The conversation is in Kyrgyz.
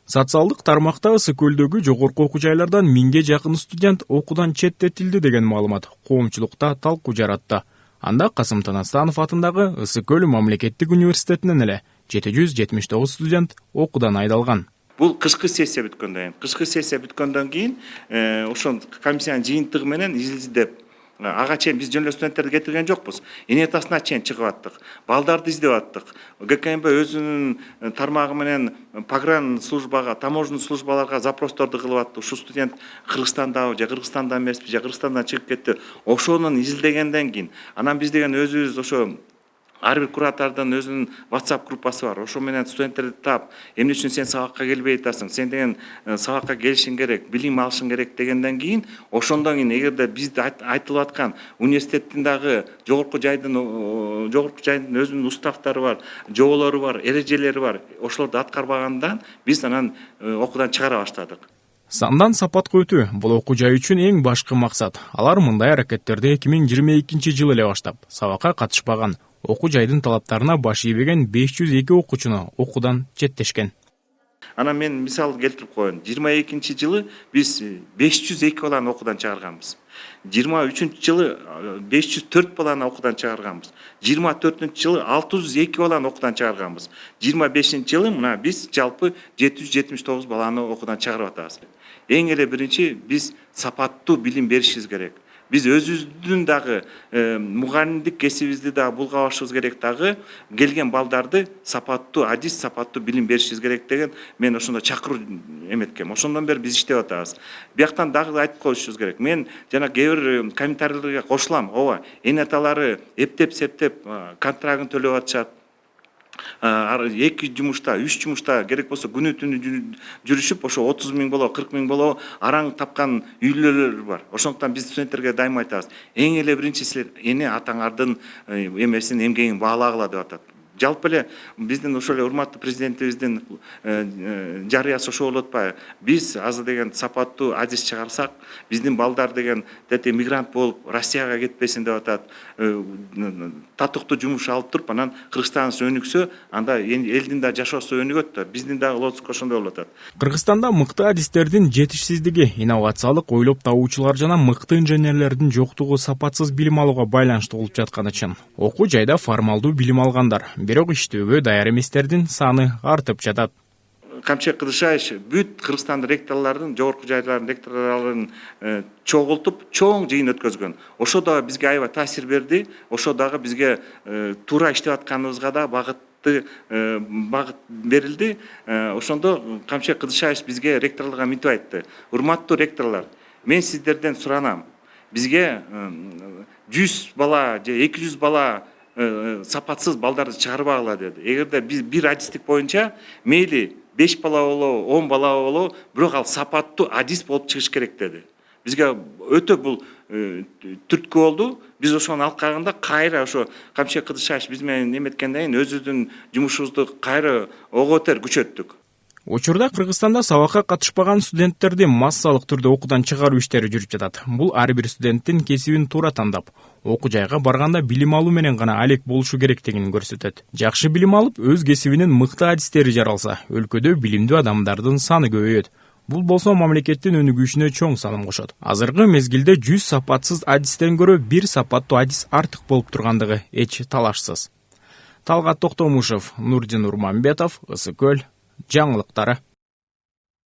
Социалдык тармакта Ысык көлдөгү жогорку окуу жайлардан 1000ге жакын студент окуудан четтетилди деген маалымат коомчулукта талкуу жаратты. Анда Касым Танастанов атындагы Ысык көл мамлекеттик университетинен эле 779 студент окуудан айдалган. Бул кышкы сессия бүткөндөн кийин ошол комиссиянын жыйынтыгы менен изилдеп ага чейин биз жөн эле студенттерди кетирген жокпуз. Энетасына чейин чыгып аттык. Балдарды издеп аттык. ГКМБ өзүнүн тармагы менен погран службага, таможенный службаларга запросторду кылып атты. Ушу студент Кыргызстандабы же Кыргызстанда эмеспи же Кыргызстандан чыгып кетти. Ошонун изилдегенден кийин анан биз деген өзүбүз ошо ар бир куратордун өзүнүн WhatsApp группасы бар. Ошо менен студенттерди таап, эмне үчүн сен сабакка келбей атасың? Сен деген сабакка келишиң керек, билим алышың керек дегенден кийин, ошондон кийин эгерде бизде айтылып аткан университеттин дагы жогорку жайдын өзүнүн уставтары бар, жоболору бар, эрежелери бар, ошолорду аткарбагандан биз анан окуудан чыгара баштадык. Сандан сапатка өтүү бул окуу жай үчүн эң башкы максат. Алар мындай аракеттерди 2022-жылы эле баштап, сабакка катышпаган, окуу жайдын талаптарына баш ийбеген 502 окуучуну окуудан четтешкен. Анан мен мисал келтирип коеюн. 22-жылы биз 502 баланы окуудан чыгарганбыз. 23-жылы 504 баланы окуудан чыгарганбыз. 24-жылы 602 баланы окуудан чыгарганбыз. 25-жылы мына биз жалпы 779 баланы окуудан чыгарып атабыз. Эң эле биринчи биз сапаттуу билим беришибиз керек. Биз өзүбүздүн дагы мугалимдик кесибибизди дагы булгабашыбыз керек дагы, келген балдарды сапаттуу адис, сапаттуу билим беришибиз керек деген мен ошондо чакыруу эметкем. Ошондон бери биз иштеп атабыз. Бияктан дагы айтып коюшубуз керек. Мен жана кээ бир комментарийлерге кошулам. Ооба, энеталары эптеп-септеп контрагын төлөп атышат. 2 жумушта, 3 жумушта керек болсо күнү түнү жүрүшүп, ошо 30 000 боло, 40 000 боло араң тапкан үйлөр бар. Ошондуктан биз студенттерге дайыма айтабыз. Эң эле биринчи силер эне атаңардын эмесин, эмгегин баалагыла деп атат. Жалпы эле биздин ошол эле урматтуу президентибиздин жарыясы ошо болуп атпайбы? Биз азыр деген сапаттуу адис чыгарсак, биздин балдар деген мигрант болуп Россияга кетпесин деп атат. Татыктуу жумуш алып туруп, анан Кыргызстан өнүксө, анда элдин да жашоосу өнүгөт да, биздин да лозунг ошондой болуп атат. Кыргызстанда мыкты адистердин жетишсиздиги, инновациялык ойлоп табуучулар жана мыкты инженерлердин жоктугу сапатсыз билим алууга байланыштуу болуп жатканы үчүн. Окуу жайда формалдуу билим алгандар, бирок иштөөгө даяр эместердин саны артып жатат. Камчек Кыдышаевич бүт Кыргызстан ректорлордун, жогорку жайлардын ректорлорун чогултуп, чоң жыйын өткөзгөн. Ошо дагы бизге аябай таасир берди. Ошо дагы бизге туура иштеп атканыбызга да багыт берилди. Ошондо Камчек Кыдышаевич бизге ректорлорго мынтип айтты. Урматтуу ректорлор, мен сиздерден суранам. Бизге 100 бала же 200 бала сапатсыз балдарды чыгарбагыла деди. Эгерде биз бир адистик боюнча мейли 5 бала болобу, 10 бала болобу, бирок ал сапаттуу адис болуп чыгыш керек деди. Бизге өтө бул түрткү болду. Биз ошонун алкагында кайра ошо Камчек Кыдышаевич биз менен эметкенден кийин өзүбүздүн жумушубузду кайра ого бетер күчөттүк. Учурда Кыргызстанда сабакка катышпаган студенттерди массалык түрдө окуудан чыгаруу иштери жүрүп жатат. Бул ар бир студенттин кесибин туура тандап, окуу жайга барганда билим алуу менен гана алек болушу керектигин көрсөтөт. Жакшы билим алып, өз кесибинин мыкты адистери жаралса, өлкөдө билимдүү адамдардын саны көбөйөт. Бул болсо мамлекеттин өнүгүшүнө чоң салым кошот. Азыркы мезгилде 100 сапатсыз адистен көрө бир сапаттуу адис артык болуп тургандыгы эч талашсыз. Талгат Токтомушев, Нурдин Урманбетов, Ысык көл жаңылыктары.